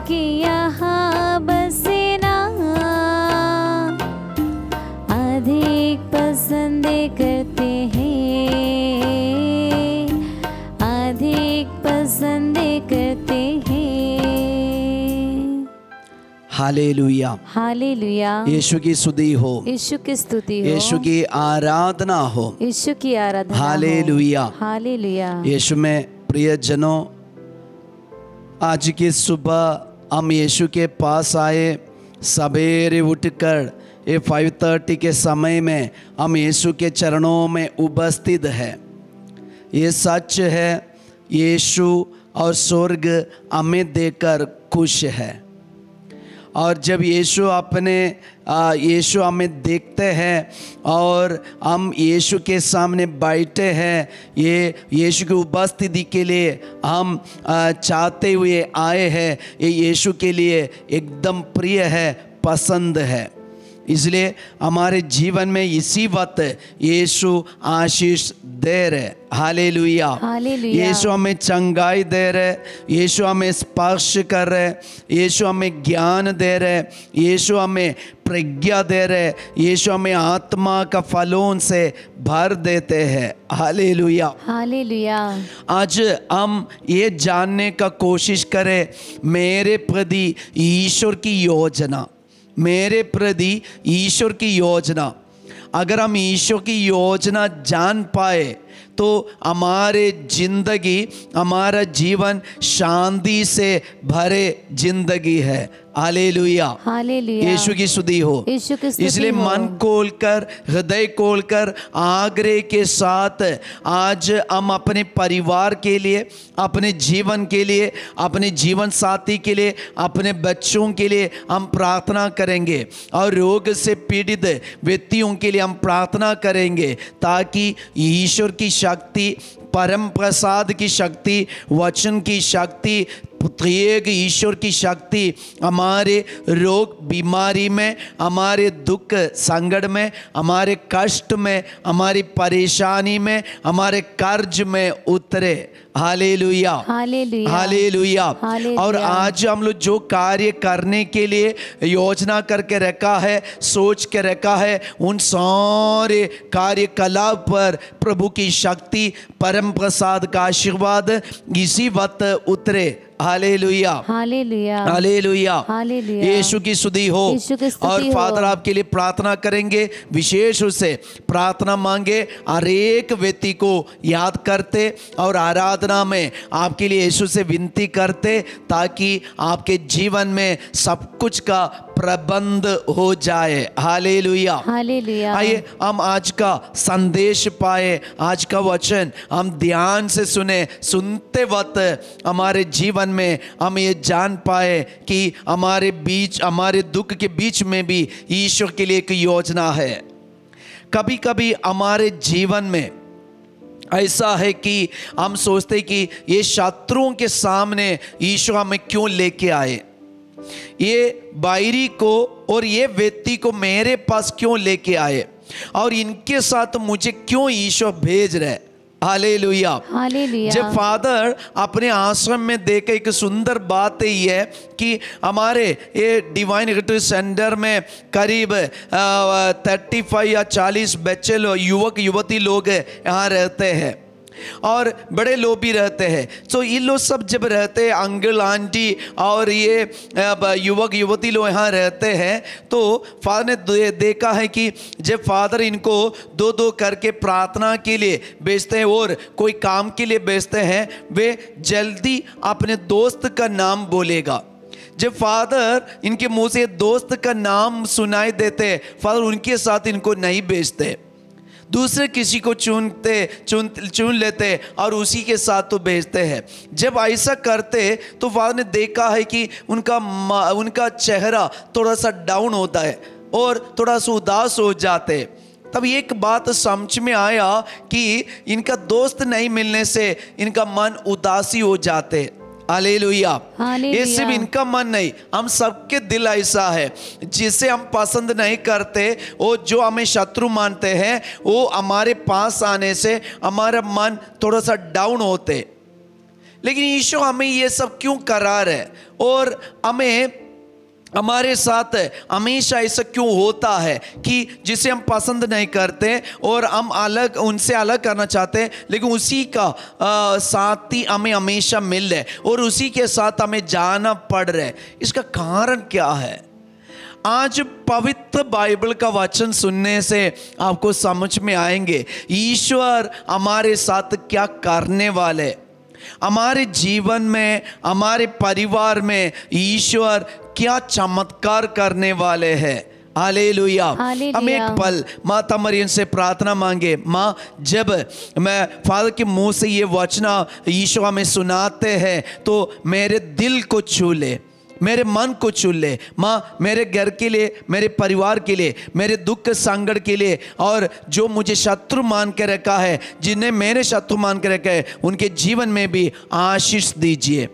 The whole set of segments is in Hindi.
कि यहाँ बसना अधिक पसंद करते हैं, अधिक पसंद करते हैं। Hallelujah, hallelujah. यीशु की स्तुति हो, यीशु की स्तुति हो, यीशु की आराधना हो, यीशु की आराधना हो। Hallelujah, hallelujah. यीशु में प्रियजनों, आज की सुबह हम यीशु के पास आए। सवेरे उठकर ये 5:30 के समय में हम यीशु के चरणों में उपस्थित है। ये सच है, यीशु और स्वर्ग हमें देकर खुश है। और जब यीशु हमें देखते हैं और हम यीशु के सामने बैठे हैं, ये यीशु की उपस्थिति के लिए हम चाहते हुए आए हैं। ये यीशु के लिए एकदम प्रिय है, पसंद है। इसलिए हमारे जीवन में इसी वक्त यीशु आशीष दे रहे। Hallelujah, hallelujah. यीशु हमें चंगाई दे रहे, यीशु हमें स्पर्श कर रहे, यीशु हमें ज्ञान दे रहे, यीशु हमें प्रज्ञा दे रहे, यीशु हमें आत्मा का फलों से भर देते हैं। Hallelujah, hallelujah. आज हम ये जानने का कोशिश करें, मेरे प्रति ईश्वर की योजना, मेरे प्रति ईश्वर की योजना। अगर हम ईश्वर की योजना जान पाए तो हमारे जिंदगी, हमारा जीवन शांति से भरे जिंदगी है। Hallelujah, hallelujah. यीशु की स्तुति हो। यीशु की स्तुति इसलिए हो। मन खोलकर, हृदय खोलकर, आग्रह के साथ आज हम अपने परिवार के लिए, अपने जीवन के लिए, अपने जीवन साथी के लिए, अपने बच्चों के लिए हम प्रार्थना करेंगे और रोग से पीड़ित व्यक्तियों के लिए हम प्रार्थना करेंगे, ताकि ईश्वर की शक्ति, परम प्रसाद की शक्ति, वचन की शक्ति, त्रिएक ईश्वर की शक्ति हमारे रोग बीमारी में, हमारे दुख संकट में, हमारे कष्ट में, हमारी परेशानी में, हमारे कर्ज में उतरे। Hallelujah, hallelujah, hallelujah. हालेलुया। और आज हम लोग जो कार्य करने के लिए योजना करके रखा है, सोच के रखा है, उन सारे कार्यकलाप पर प्रभु की शक्ति, परम प्रसाद का आशीर्वाद इसी वक्त उतरे। Hallelujah, hallelujah, hallelujah, hallelujah. यीशु की स्तुति हो। यीशु की स्तुति और हो। फादर आपके लिए प्रार्थना करेंगे, विशेष रूप से प्रार्थना मांगे, हर एक व्यक्ति को याद करते और आराधना में आपके लिए यीशु से विनती करते, ताकि आपके जीवन में सब कुछ का प्रबंध हो जाए। Hallelujah, hallelujah. आइए हम आज का संदेश पाए, आज का वचन हम ध्यान से सुने। सुनते वक्त हमारे जीवन में हम ये जान पाए कि हमारे बीच, हमारे दुख के बीच में भी ईश्वर के लिए एक योजना है। कभी कभी हमारे जीवन में ऐसा है कि हम सोचते कि ये शत्रुओं के सामने ईश्वर हमें क्यों लेके आए, ये बायरी को और ये व्यक्ति को मेरे पास क्यों लेके आए, और इनके साथ मुझे क्यों ईश्वर भेज रहे। Hallelujah, hallelujah. जब फादर अपने आश्रम में देखे, एक सुंदर बात ये है कि हमारे ये डिवाइन रिट्रीट सेंटर में करीब 35 या 40 बच्चे लोग, युवक युवती लोग यहाँ रहते हैं और बड़े लोग भी रहते हैं। तो ये लोग सब जब रहते हैं, अंकल आंटी और ये युवक युवती लोग यहाँ रहते हैं, तो फादर ने देखा है कि जब फादर इनको दो दो करके प्रार्थना के लिए भेजते हैं और कोई काम के लिए भेजते हैं, वे जल्दी अपने दोस्त का नाम बोलेगा। जब फादर इनके मुंह से दोस्त का नाम सुनाई देते, फादर उनके साथ इनको नहीं भेजते, दूसरे किसी को चुन लेते और उसी के साथ तो भेजते हैं। जब ऐसा करते तो फादर ने देखा है कि उनका चेहरा थोड़ा सा डाउन होता है और थोड़ा सा उदास हो जाते। तब एक बात समझ में आया कि इनका दोस्त नहीं मिलने से इनका मन उदासी हो जाते। हालेलुया, ये सिर्फ इनका मन नहीं, हम सबके दिल ऐसा है, जिसे हम पसंद नहीं करते, वो जो हमें शत्रु मानते हैं, वो हमारे पास आने से हमारा मन थोड़ा सा डाउन होते। लेकिन यीशु हमें ये सब क्यों करा रहे है और हमें हमारे साथ हमेशा ऐसा क्यों होता है कि जिसे हम पसंद नहीं करते और हम अलग उनसे अलग करना चाहते हैं, लेकिन उसी का साथी हमें हमेशा मिल रहा है और उसी के साथ हमें जाना पड़ रहा है। इसका कारण क्या है? आज पवित्र बाइबल का वचन सुनने से आपको समझ में आएंगे ईश्वर हमारे साथ क्या करने वाले, हमारे जीवन में, हमारे परिवार में ईश्वर क्या चमत्कार करने वाले हैं। हालेलुया। हम एक पल माता मरियम से प्रार्थना मांगे, माँ जब मैं फादर के मुंह से ये वचन ईश्वर हमें सुनाते हैं तो मेरे दिल को छू ले, मेरे मन को छू ले। माँ मेरे घर के लिए, मेरे परिवार के लिए, मेरे दुख संकट के लिए, और जो मुझे शत्रु मान के रखा है, जिन्हें मैंने शत्रु मान के रखा है, उनके जीवन में भी आशीष दीजिए।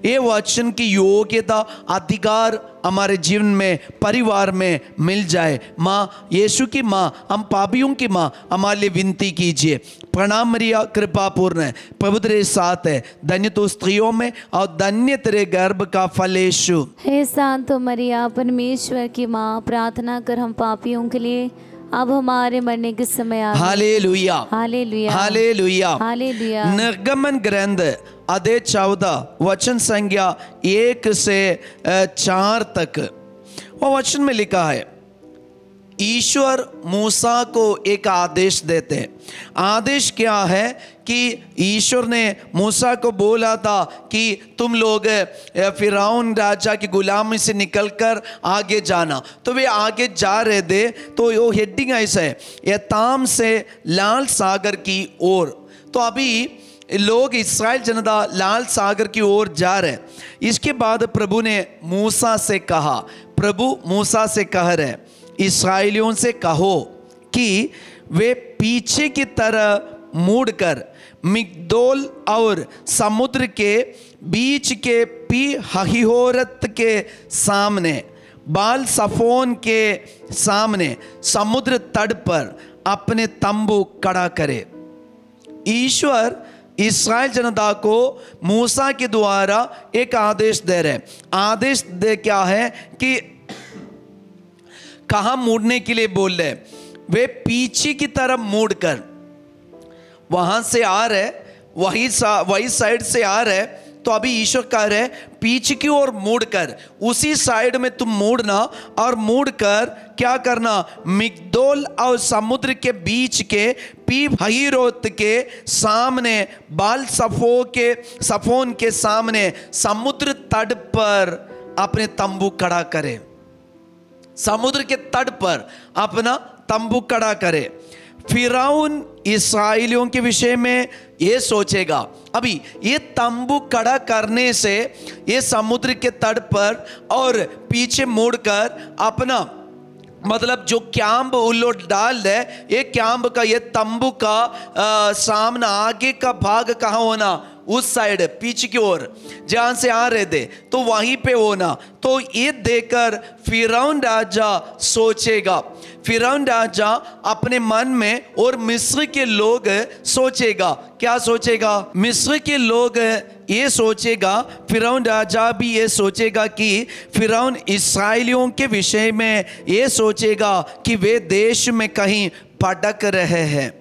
ये वचन की योग्यता, अधिकार हमारे जीवन में, परिवार में मिल जाए। माँ यीशु की माँ, हम पापियों की माँ, हमारे लिए विनती कीजिए। प्रणाम मरिया, कृपा पूर्ण है, प्रभु तेरे साथ है, धन्य तू स्त्रियों में और धन्य तेरे गर्भ का फल यीशु। हे शांत मरिया, परमेश्वर की माँ, प्रार्थना कर हम पापियों के लिए, अब हमारे मरने के समय आ। Hallelujah, hallelujah, hallelujah, hallelujah. निर्गमन ग्रंथ अध्याय 14 वचन संख्या 1 से 4 तक वो वचन में लिखा है, ईश्वर मूसा को एक आदेश देते हैं। आदेश क्या है कि ईश्वर ने मूसा को बोला था कि तुम लोग फिरौन राजा की गुलामी से निकलकर आगे जाना। तो वे आगे जा रहे थे, तो वो हेडिंग ऐसा है, एताम से लाल सागर की ओर। तो अभी लोग इस्राएल जनता लाल सागर की ओर जा रहे। इसके बाद प्रभु ने मूसा से कहा, प्रभु मूसा से कह रहे, इस्राएलियों से कहो कि वे पीछे की तरह मुड़कर मिग्दोल और समुद्र के बीच के पी हहीहोरत के सामने, बाल सफोन के सामने समुद्र तट पर अपने तंबू खड़ा करे। ईश्वर इस्राएल जनता को मूसा के द्वारा एक आदेश दे रहे। आदेश दे क्या है कि कहाँ मुड़ने के लिए बोल रहे, वे पीछे की तरफ मुड़कर, वहां से आ रहे, वही साइड से आ रहे। तो अभी ईश्वर कह रहे पीछे की ओर मुड़कर, उसी साइड में तुम मुड़ना और मुड़कर क्या करना, मिग्दोल और समुद्र के बीच के पी हहीरोत के सामने, बाल सफोन के सामने समुद्र तट पर अपने तंबू खड़ा करे। समुद्र के तट पर अपना तंबू खड़ा करे। फिरौन इस्राएलियों के विषय में ये सोचेगा, अभी ये तंबू खड़ा करने से ये समुद्र के तट पर और पीछे मुड़कर अपना मतलब जो कैंप उल्लोड डाल दे, ये कैंप का, ये तंबू का सामना आगे का भाग कहाँ होना, उस साइड पीछे की ओर जहां से आ रहे थे, तो वहीं पे होना। तो ये देखकर फिरौन राजा सोचेगा, फिरौन राजा अपने मन में और मिस्र के लोग सोचेगा, क्या सोचेगा, मिस्र के लोग ये सोचेगा, फिरौन राजा भी ये सोचेगा कि फिरौन इस्राएलियों के विषय में ये सोचेगा कि वे देश में कहीं भटक रहे हैं।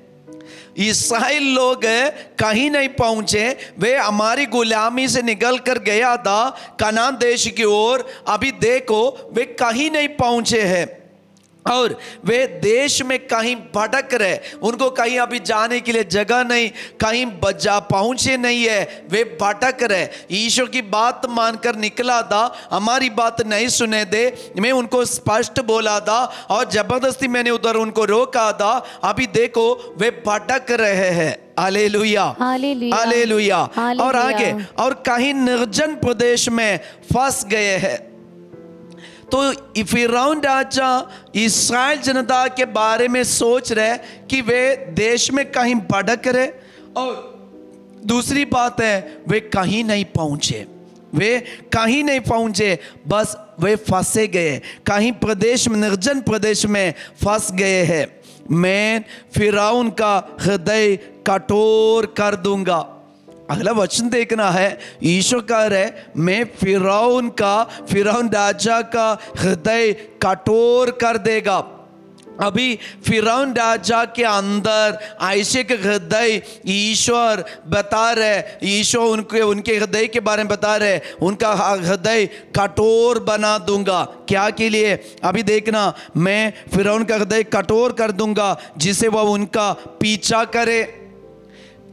इस्राएल लोग कहीं नहीं पहुंचे, वे हमारी गुलामी से निकल कर गया था कनान देश की ओर, अभी देखो वे कहीं नहीं पहुंचे हैं और वे देश में कहीं भटक रहे, उनको कहीं अभी जाने के लिए जगह नहीं, कहीं बजा पहुंचे नहीं है, वे भटक रहे। ईश्वर की बात मानकर निकला था, हमारी बात नहीं सुने दे, मैं उनको स्पष्ट बोला था और जबरदस्ती मैंने उधर उनको रोका था, अभी देखो वे भटक रहे हैं। Hallelujah, hallelujah. और आगे, और कहीं निर्जन प्रदेश में फंस गए हैं। तो फिरौन राजा इस्राएल जनता के बारे में सोच रहे कि वे देश में कहीं भटक रहे, और दूसरी बात है वे कहीं नहीं पहुंचे, वे कहीं नहीं पहुंचे, बस वे फंसे गए, कहीं प्रदेश में, निर्जन प्रदेश में फंस गए हैं। मैं फिरौन का हृदय कठोर कर दूंगा, अगला वचन देखना है, ईश्वर कह रहे मैं फिरौन राजा का हृदय कठोर कर देगा। अभी फिरौन राजा के अंदर ऐसे के हृदय ईश्वर बता रहे, ईश्वर उनके हृदय के बारे में बता रहे, उनका हृदय कठोर बना दूंगा। क्या के लिए? अभी देखना, मैं फिरौन का हृदय कठोर कर दूंगा जिसे वह उनका पीछा करे।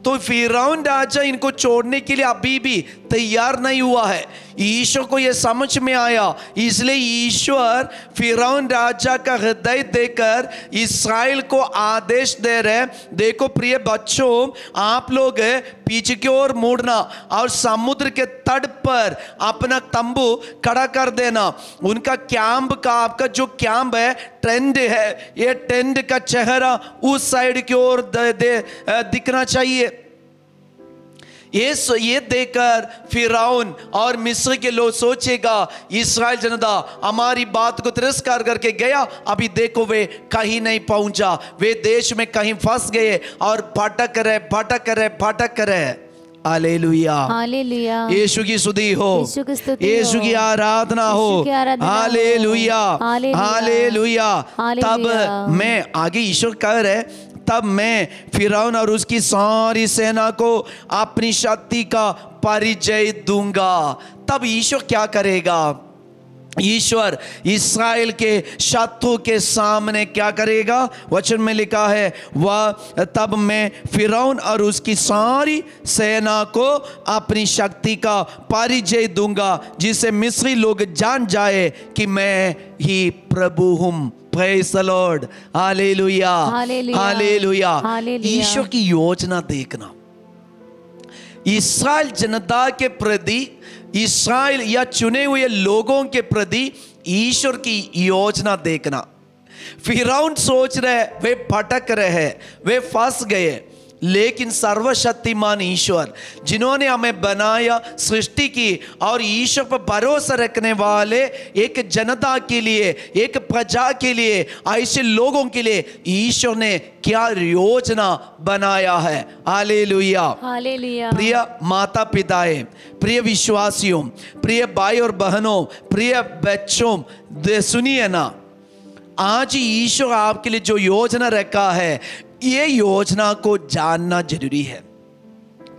तो फिरौन राजा इनको छोड़ने के लिए अभी भी तैयार नहीं हुआ है। ईश्वर को यह समझ में आया, इसलिए ईश्वर फिरौन राजा का हृदय देकर इस्राएल को आदेश दे रहे, देखो प्रिय बच्चों, आप लोग पीछे की ओर मुड़ना और समुद्र के तट पर अपना तंबू खड़ा कर देना। उनका कैंप का, आपका जो कैंप है, टेंट है, ये टेंट का चेहरा उस साइड की ओर दिखना चाहिए। ये देखकर फिरौन और मिस्र के लोग सोचेगा इस्राएल जनता हमारी बात को तिरस्कार करके गया, अभी देखो वे कहीं नहीं पहुंचा, वे देश में कहीं फंस गए और भटक रहे। हालेलुया, हालेलुया, यीशु की स्तुति हो, यीशु की स्तुति यीशु की आराधना हो, हालेलुया, हालेलुया। तब मैं आगे ईश्वर कह रहे, तब मैं फिरौन और उसकी सारी सेना को अपनी शक्ति का परिचय दूंगा। तब ईश्वर क्या करेगा? ईश्वर इस्राएल के शत्रु के सामने क्या करेगा? वचन में लिखा है, वह तब मैं फिरौन और उसकी सारी सेना को अपनी शक्ति का परिचय दूंगा, जिससे मिस्री लोग जान जाए कि मैं ही प्रभु हूं। Praise the Lord, hallelujah, hallelujah. ईश्वर की योजना देखना, इस्राएल जनता के प्रति, इस्राएल या चुने हुए लोगों के प्रति ईश्वर की योजना देखना। फिरौन सोच रहे वे भटक रहे, वे फंस गए, लेकिन सर्वशक्तिमान ईश्वर जिन्होंने हमें बनाया, सृष्टि की और ईश्वर पर भरोसा रखने वाले एक जनता के लिए, एक प्रजा के लिए, ऐसे लोगों के लिए ईश्वर ने क्या योजना बनाया है। Hallelujah, hallelujah. प्रिय माता पिताएं, प्रिय विश्वासियों, प्रिय भाई और बहनों, प्रिय बच्चों, सुनिए ना, आज ईश्वर आपके लिए जो योजना रखा है, ये योजना को जानना जरूरी है।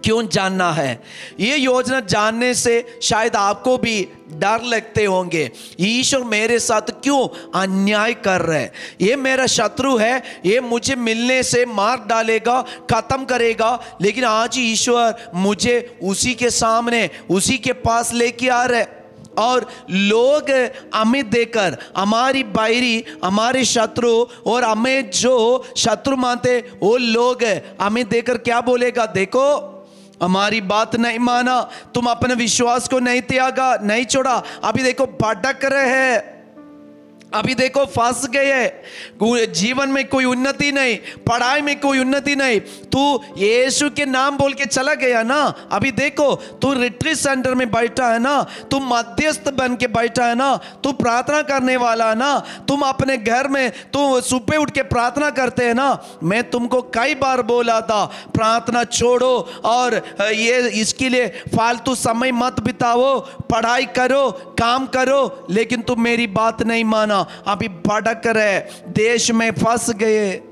क्यों जानना है? ये योजना जानने से शायद आपको भी डर लगते होंगे, ईश्वर मेरे साथ क्यों अन्याय कर रहे हैं, ये मेरा शत्रु है, ये मुझे मिलने से मार डालेगा, खत्म करेगा। लेकिन आज ईश्वर मुझे उसी के सामने, उसी के पास लेके आ रहे, और लोग हमें देकर, हमारी बैरी, हमारे शत्रु और हमें जो शत्रु मानते, वो लोग हमें देकर क्या बोलेगा? देखो हमारी बात नहीं माना, तुम अपने विश्वास को नहीं त्यागा, नहीं छोड़ा, अभी देखो भटक रहे हैं, अभी देखो फंस गए, जीवन में कोई उन्नति नहीं, पढ़ाई में कोई उन्नति नहीं, तू यीशु के नाम बोल के चला गया ना, अभी देखो तू रिट्रीट सेंटर में बैठा है ना, तू मध्यस्थ बन के बैठा है ना, तू प्रार्थना करने वाला है ना, तुम अपने घर में तू सुबह उठ के प्रार्थना करते हैं ना। मैं तुमको कई बार बोला था प्रार्थना छोड़ो और ये इसके लिए फालतू समय मत बिताओ, पढ़ाई करो, काम करो, लेकिन तुम मेरी बात नहीं माना, अभी भटक रहे, देश में फंस गए।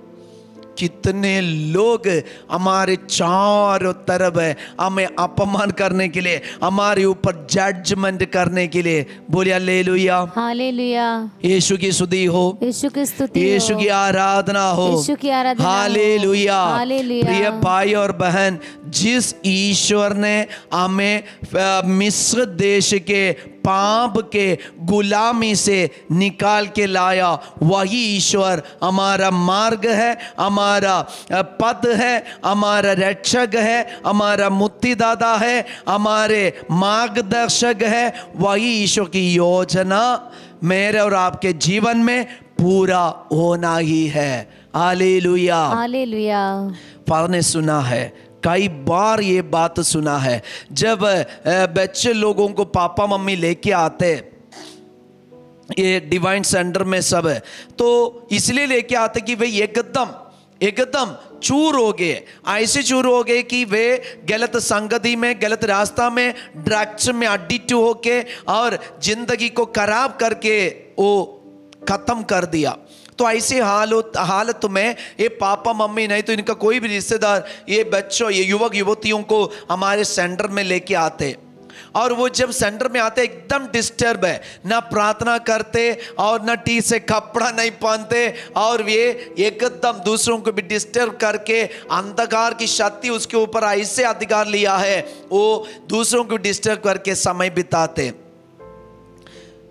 कितने लोग हमारे चारों तरफ है, हमें अपमान करने के लिए, हमारे ऊपर जजमेंट करने के लिए। बोलिए हालेलुया, हालेलुया। यीशु की स्तुति हो, यीशु की स्तुति, यीशु की आराधना हो, यीशु की आराधना, हालेलुया, हालेलुया। प्रिय भाई और बहन, जिस ईश्वर ने हमें मिस्र देश के पाप के गुलामी से निकाल के लाया, वही ईश्वर हमारा मार्ग है, हमारा पद है, हमारा रक्षक है, हमारा मुक्तिदाता है, हमारे मार्गदर्शक है। वही ईश्वर की योजना मेरे और आपके जीवन में पूरा होना ही है। Hallelujah, hallelujah. आपने सुना है, कई बार ये बात सुना है, जब बच्चे लोगों को पापा मम्मी लेके आते ये डिवाइन सेंटर में सब है, तो इसलिए लेके आते कि वे एकदम चूर हो गए, ऐसे चूर हो गए कि वे गलत संगति में, गलत रास्ता में, ड्रग्स में एडिक्ट होके और जिंदगी को खराब करके वो खत्म कर दिया। तो ऐसे हालत में ये पापा मम्मी नहीं तो इनका कोई भी रिश्तेदार ये बच्चों, ये युवक युवतियों को हमारे सेंटर में लेके आते, और वो जब सेंटर में आते एकदम डिस्टर्ब है, ना प्रार्थना करते और ना ठीक से कपड़ा नहीं पहनते, और ये एकदम दूसरों को भी डिस्टर्ब करके अंधकार की शक्ति उसके ऊपर ऐसे अधिकार लिया है, वो दूसरों को डिस्टर्ब करके समय बिताते।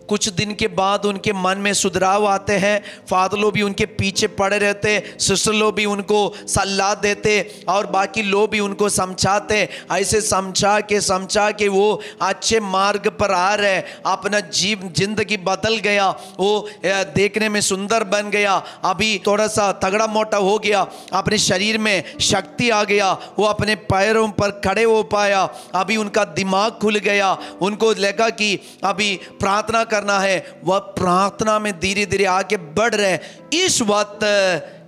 कुछ दिन के बाद उनके मन में सुधराव आते हैं, फादर लोग भी उनके पीछे पड़े रहते, सिस्टर लोग भी उनको सलाह देते और बाकी लोग भी उनको समझाते। ऐसे समझा के वो अच्छे मार्ग पर आ रहे, अपना जिंदगी बदल गया, वो देखने में सुंदर बन गया, अभी थोड़ा सा तगड़ा मोटा हो गया, अपने शरीर में शक्ति आ गया, वो अपने पैरों पर खड़े हो पाया, अभी उनका दिमाग खुल गया, उनको लगा कि अभी प्रार्थना करना है, वह प्रार्थना में धीरे धीरे आगे बढ़ रहे। इस वक्त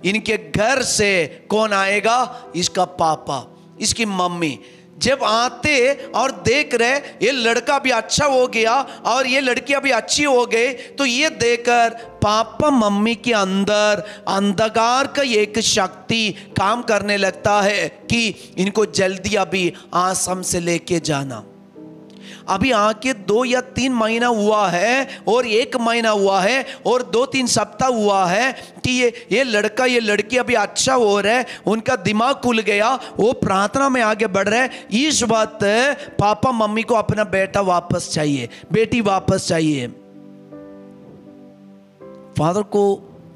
इनके घर से कौन आएगा? इसका पापा, इसकी मम्मी जब आते और देख रहे ये लड़का भी अच्छा हो गया और ये लड़कियां भी अच्छी हो गई, तो ये देखकर पापा मम्मी के अंदर अंधकार का एक शक्ति काम करने लगता है कि इनको जल्दी अभी आश्रम से लेके जाना। अभी आके 2 या 3 महीना हुआ है और 1 महीना हुआ है और 2-3 सप्ताह हुआ है कि ये लड़का ये लड़की अभी अच्छा हो रहा है, उनका दिमाग खुल गया, वो प्रार्थना में आगे बढ़ रहे हैं। इस बात पापा मम्मी को अपना बेटा वापस चाहिए, बेटी वापस चाहिए। फादर को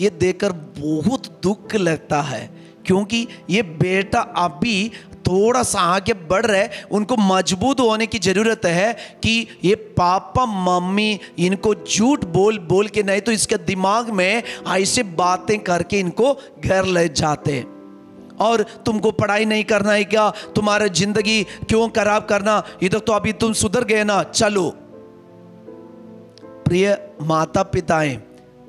ये देखकर बहुत दुख लगता है, क्योंकि ये बेटा अभी थोड़ा सा आगे बढ़ रहे, उनको मजबूत होने की जरूरत है कि ये पापा मम्मी इनको झूठ बोल बोल के नहीं तो इसके दिमाग में ऐसे बातें करके इनको घर ले जाते। और तुमको पढ़ाई नहीं करना है क्या? तुम्हारा जिंदगी क्यों खराब करना? इधर तो अभी तुम सुधर गए ना, चलो। प्रिय माता पिताएं,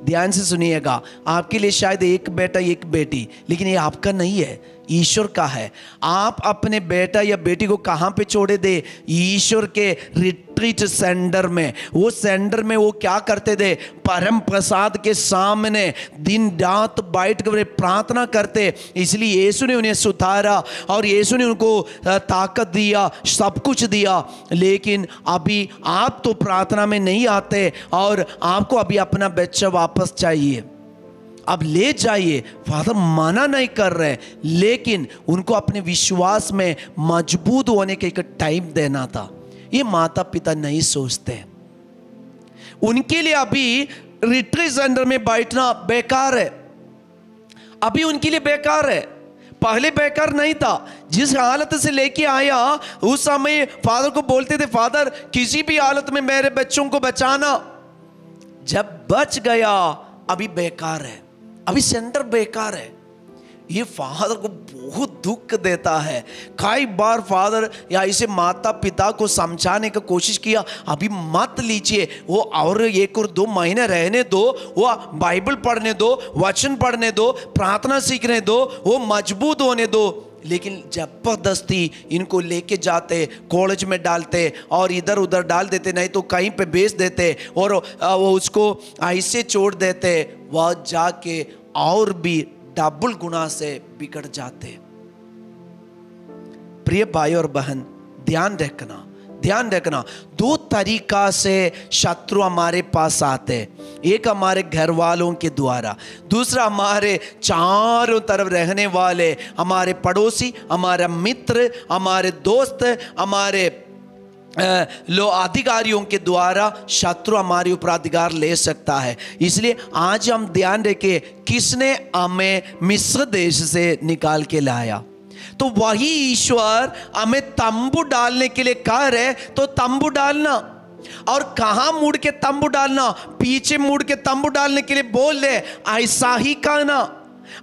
ध्यान से सुनिएगा, आपके लिए शायद एक बेटा एक बेटी, लेकिन ये आपका नहीं है, ईश्वर का है। आप अपने बेटा या बेटी को कहां पे छोड़े दे? ईश्वर के रिट्रीट सेंटर में। वो सेंटर में वो क्या करते थे? परम प्रसाद के सामने दिन रात बैठ कर प्रार्थना करते। इसलिए यीशु ने उन्हें सुधारा और यीशु ने उनको ताकत दिया, सब कुछ दिया। लेकिन अभी आप तो प्रार्थना में नहीं आते और आपको अभी अपना बच्चा वापस चाहिए, अब ले जाइए। फादर मना नहीं कर रहे, लेकिन उनको अपने विश्वास में मजबूत होने के एक टाइम देना था। ये माता पिता नहीं सोचते, उनके लिए अभी रिट्रीट सेंटर में बैठना बेकार है, अभी उनके लिए बेकार है। पहले बेकार नहीं था, जिस हालत से लेके आया उस समय फादर को बोलते थे, फादर किसी भी हालत में मेरे बच्चों को बचाना। जब बच गया अभी बेकार है, अभी सेंटर बेकार है। ये फादर को बहुत दुख देता है। कई बार फादर या इसे माता पिता को समझाने का कोशिश किया, अभी मत लीजिए, वो और 1 और 2 महीने रहने दो, वो बाइबल पढ़ने दो, वचन पढ़ने दो, प्रार्थना सीखने दो, वो मजबूत होने दो। लेकिन जबरदस्ती इनको लेके जाते, कॉलेज में डालते और इधर उधर डाल देते, नहीं तो कहीं पे बेच देते और वो उसको ऐसे छोड़ देते, वह जाके और भी डबल गुना से बिगड़ जाते। प्रिय भाई और बहन, ध्यान रखना 2 तरीका से शत्रु हमारे पास आते। एक हमारे घर वालों के द्वारा, दूसरा हमारे चारों तरफ रहने वाले, हमारे पड़ोसी, हमारा मित्र, हमारे दोस्त, हमारे अधिकारियों के द्वारा शत्रु हमारे ऊपर अधिकार ले सकता है। इसलिए आज हम ध्यान रखें, किसने हमें मिस्र देश से निकाल के लाया? तो वही ईश्वर हमें तंबू डालने के लिए कह रहे, तो तंबू डालना। और कहां मुड़ के तंबू डालना? पीछे मुड़ के तंबू डालने के लिए बोल रहे, ऐसा ही करना,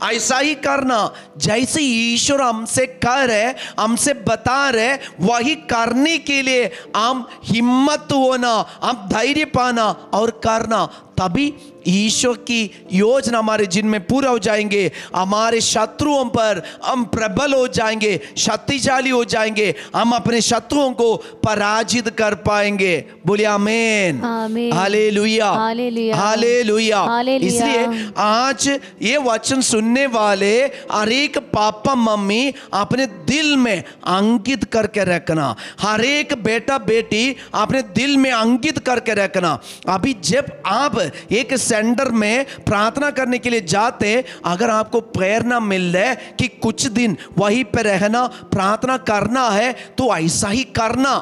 ऐसा ही करना। जैसे ईश्वर हमसे कह रहे, हमसे बता रहे, वही करने के लिए हम हिम्मत होना, हम धैर्य पाना और करना। तभी ईश्वर की योजना हमारे जिनमें पूरा हो जाएंगे। हमारे शत्रुओं पर हम प्रबल हो जाएंगे, शक्तिशाली हो जाएंगे, हम अपने शत्रुओं को पराजित कर पाएंगे। बोलिए आमीन, आमीन, हालेलुया, हालेलुया, हालेलुया। हालेलुया। इसलिए आज ये वचन सुनने वाले हर एक पापा मम्मी अपने दिल में अंकित करके रखना, हर एक बेटा बेटी अपने दिल में अंकित करके रखना। अभी जब आप एक सेंटर में प्रार्थना करने के लिए जाते, अगर आपको प्रेरणा मिल रहा है कि कुछ दिन वहीं पे रहना, प्रार्थना करना है, तो ऐसा ही करना,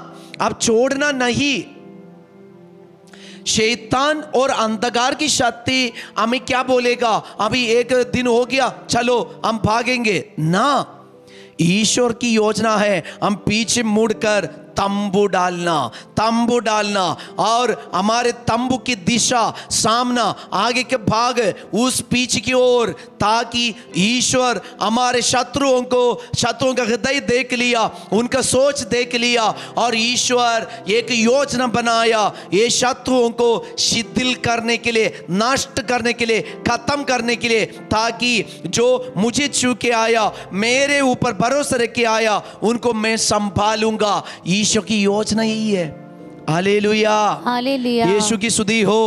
अब छोड़ना नहीं। शैतान और अंधकार की शक्ति हमें क्या बोलेगा, अभी एक दिन हो गया चलो हम भागेंगे ना। ईश्वर की योजना है हम पीछे मुड़कर तंबू डालना और हमारे तंबू की दिशा सामना, आगे के भाग उस पीछे की ओर, ताकि ईश्वर हमारे शत्रुओं का हृदय देख लिया, उनका सोच देख लिया, और ईश्वर एक योजना बनाया ये शत्रुओं को शिथिल करने के लिए, नष्ट करने के लिए, खत्म करने के लिए, ताकि जो मुझे छू के आया, मेरे ऊपर भरोसा रख के आया, उनको मैं संभालूंगा। ईश्वर की योजना यही है। Hallelujah, hallelujah. यीशु की स्तुति हो,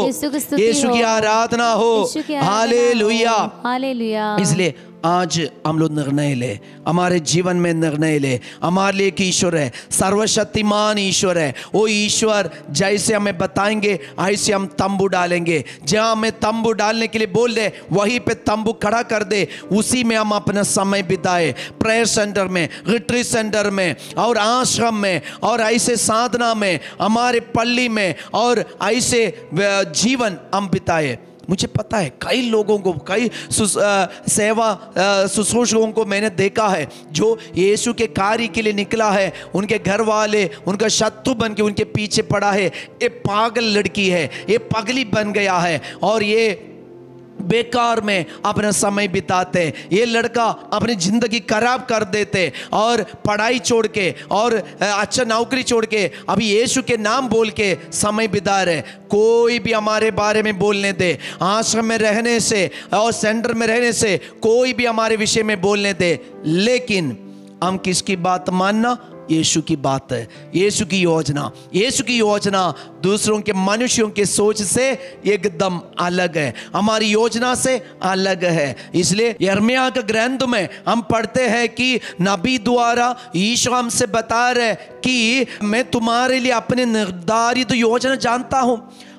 यीशु की आराधना हो। Hallelujah, hallelujah. इसलिए आज हम लोग निर्णय ले, हमारे जीवन में निर्णय ले। हमारे लिए एक ईश्वर है, सर्वशक्तिमान ईश्वर है। वो ईश्वर जैसे हमें बताएंगे ऐसे हम तंबू डालेंगे। जहाँ हमें तंबू डालने के लिए बोल दे वहीं पे तंबू खड़ा कर दे, उसी में हम अपना समय बिताए। प्रेयर सेंटर में, रिट्रीट सेंटर में, और आश्रम में, और ऐसे साधना में, हमारे पल्ली में, और ऐसे जीवन हम बिताए। मुझे पता है कई लोगों को, कई सेवा शुश्रूषकों को मैंने देखा है जो यीशु के कार्य के लिए निकला है, उनके घर वाले उनका शत्रु बन के उनके पीछे पड़ा है। ये पागल लड़की है, ये पगली बन गया है, और ये बेकार में अपना समय बिताते। ये लड़का अपनी जिंदगी खराब कर देते, और पढ़ाई छोड़ के और अच्छा नौकरी छोड़ के अभी यीशु के नाम बोल के समय बिता रहे। कोई भी हमारे बारे में बोलने दे, आश्रम में रहने से और सेंटर में रहने से कोई भी हमारे विषय में बोलने दे, लेकिन हम किसकी बात मानना? यीशु की बात है, यीशु की योजना। यीशु की योजना दूसरों के मनुष्यों के सोच से एकदम अलग है, हमारी योजना से अलग है। इसलिए यिर्मयाह के ग्रंथ में हम पढ़ते हैं कि नबी द्वारा ईश्वर हमसे बता रहे कि मैं तुम्हारे लिए अपने निर्धारित योजना जानता हूं,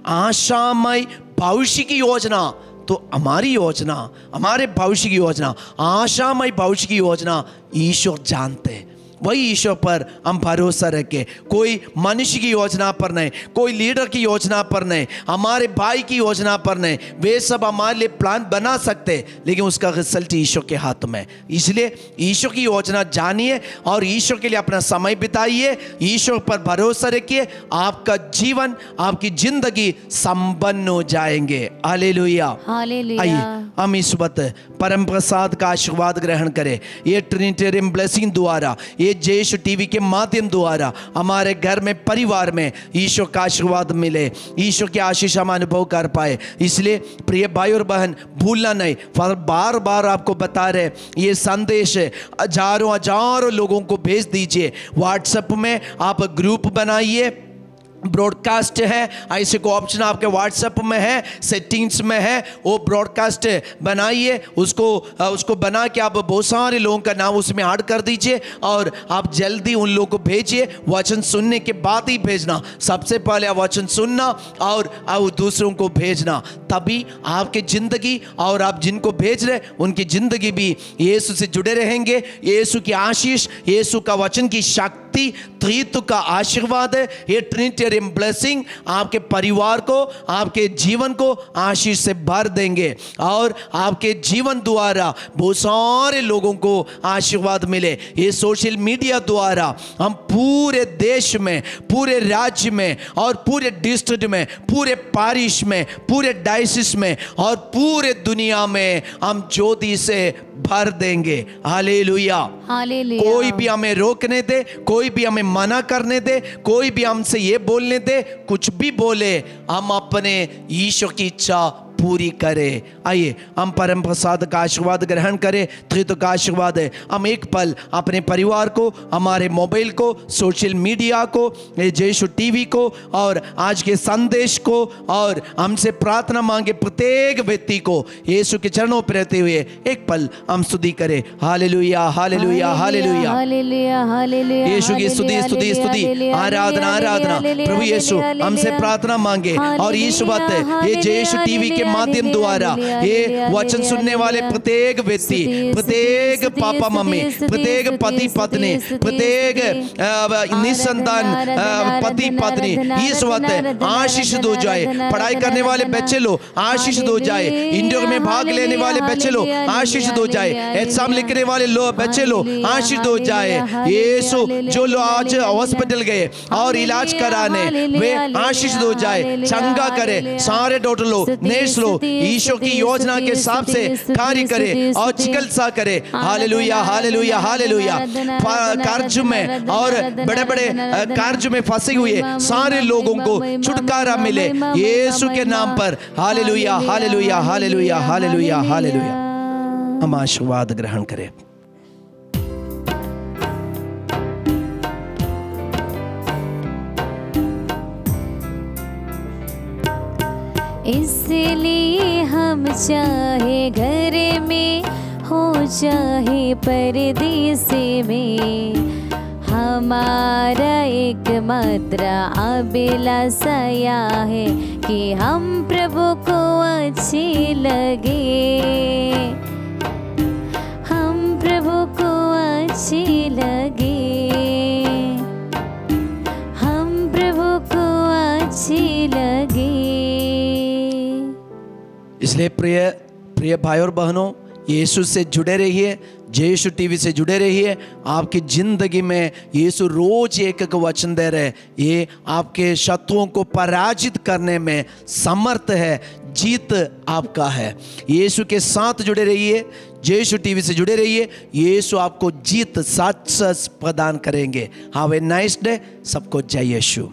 आशामय भविष्य की योजना। तो हमारी योजना, हमारे भविष्य की योजना, आशामय भविष्य की योजना ईश्वर जानते हैं। वही ईश्वर पर हम भरोसा रखें, कोई मनुष्य की योजना पर नहीं, कोई लीडर की योजना पर नहीं, हमारे भाई की योजना पर नहीं। वे सब हमारे लिए प्लान बना सकते, लेकिन उसका रिजल्ट ईश्वर के हाथ में। इसलिए ईश्वर की योजना जानिए और ईश्वर के लिए अपना समय बिताइए, ईश्वर पर भरोसा रखिए, आपका जीवन, आपकी जिंदगी संपन्न हो जाएंगे। Hallelujah, hallelujah. आइए हम इस वक्त परम प्रसाद का आशीर्वाद ग्रहण करें। ये ट्रिनिटेरियन ब्लेसिंग द्वारा, ये जयेश टीवी के माध्यम द्वारा हमारे घर में, परिवार में ईश्वर का आशीर्वाद मिले, ईश्वर की आशीष हम अनुभव कर पाए। इसलिए प्रिय भाई और बहन, भूलना नहीं, बार बार आपको बता रहे, ये संदेश हजारों लोगों को भेज दीजिए। व्हाट्सएप में आप ग्रुप बनाइए, ब्रॉडकास्ट है, ऐसे को ऑप्शन आपके व्हाट्सएप में है, सेटिंग्स में है, वो ब्रॉडकास्ट बनाइए, उसको बना के आप बहुत सारे लोगों का नाम उसमें ऐड कर दीजिए, और आप जल्दी उन लोगों को भेजिए। वचन सुनने के बाद ही भेजना, सबसे पहले वचन सुनना और दूसरों को भेजना, तभी आपकी जिंदगी और आप जिनको भेज रहे उनकी जिंदगी भी यीशु से जुड़े रहेंगे। यीशु की आशीष, यीशु का वचन की शक्ति, त्रित्व का आशीर्वाद है, ये ट्रिनिटेरियन ब्लेसिंग आपके परिवार को, आपके जीवन को आशीष से भर देंगे, और आपके जीवन द्वारा बहुत सारे लोगों को आशीर्वाद मिले। ये सोशल मीडिया द्वारा हम पूरे देश में, पूरे राज्य में, और पूरे डिस्ट्रिक्ट में, पूरे पारिश में, पूरे डायसिस में, और पूरे दुनिया में हम ज्योति से भर देंगे। हालेलुया। हालेलुया। कोई भी हमें रोकने दे, कोई भी हमें मना करने दे, कोई भी हमसे ये बोलने दे, कुछ भी बोले, हम अपने ईश्वर की इच्छा पूरी करे। आइए हम परम प्रसाद का आशीर्वाद ग्रहण करें। त्रित्व का आशीर्वाद है। हम एक पल अपने परिवार को, हमारे मोबाइल को, सोशल मीडिया को, जयशु टीवी को और आज के संदेश को और हमसे प्रार्थना मांगे प्रत्येक व्यक्ति को यीशु के चरणों पर रहते हुए एक पल हम स्तुति करें। Hallelujah, hallelujah, hallelujah, hallelujah, hallelujah. यीशु की स्तुति, स्तुति, स्तुति, आराधना, आराधना। प्रभु यीशु हमसे प्रार्थना मांगे और इस वक्त ये जयशु टीवी के माध्यम द्वारा ये वचन सुनने वाले प्रत्येक व्यक्ति, प्रत्येक पापा मम्मी, प्रत्येक पति पत्नी, प्रत्येक निसंतान पति पत्नी इस वक्त आशीष दो जाए। पढ़ाई करने वाले बच्चे लोग आशीष दो जाए। इंटरव्यू में भाग लेने वाले बच्चे लोग आशीष दो जाए। एग्जाम लिखने वाले बच्चे लोग आशीष दो जाए। यीशु जो लोग आज हॉस्पिटल गए और इलाज कराने, वे आशीष दो जाए, चंगा करे। सारे डॉक्टर लोग, नर्स लोग ईश्वर की योजना के हिसाब से कार्य करे और चिकित्सा करे। Hallelujah, hallelujah, hallelujah. कर्ज में और बड़े बड़े कर्ज में फंसे हुए सारे लोगों को छुटकारा मिले यीशु के नाम पर। Hallelujah, hallelujah, hallelujah, hallelujah, hallelujah. हम आशीर्वाद ग्रहण करें। इसलिए हम चाहे घर में हो चाहे परदेसी में, हमारा एकमात्र अभिलाषा है कि हम प्रभु को अच्छे लगे, हम प्रभु को अच्छे लगे, हम प्रभु को अच्छे लगे। इसलिए प्रिय भाई और बहनों, यीशु से जुड़े रहिए, जयशु टीवी से जुड़े रहिए। आपकी जिंदगी में यीशु रोज एक एक वचन दे रहे। ये आपके शत्रुओं को पराजित करने में समर्थ है। जीत आपका है। यीशु के साथ जुड़े रहिए, जयशु टीवी से जुड़े रहिए। यीशु आपको जीत सच प्रदान करेंगे। Have a nice day. सबको जय यीशु।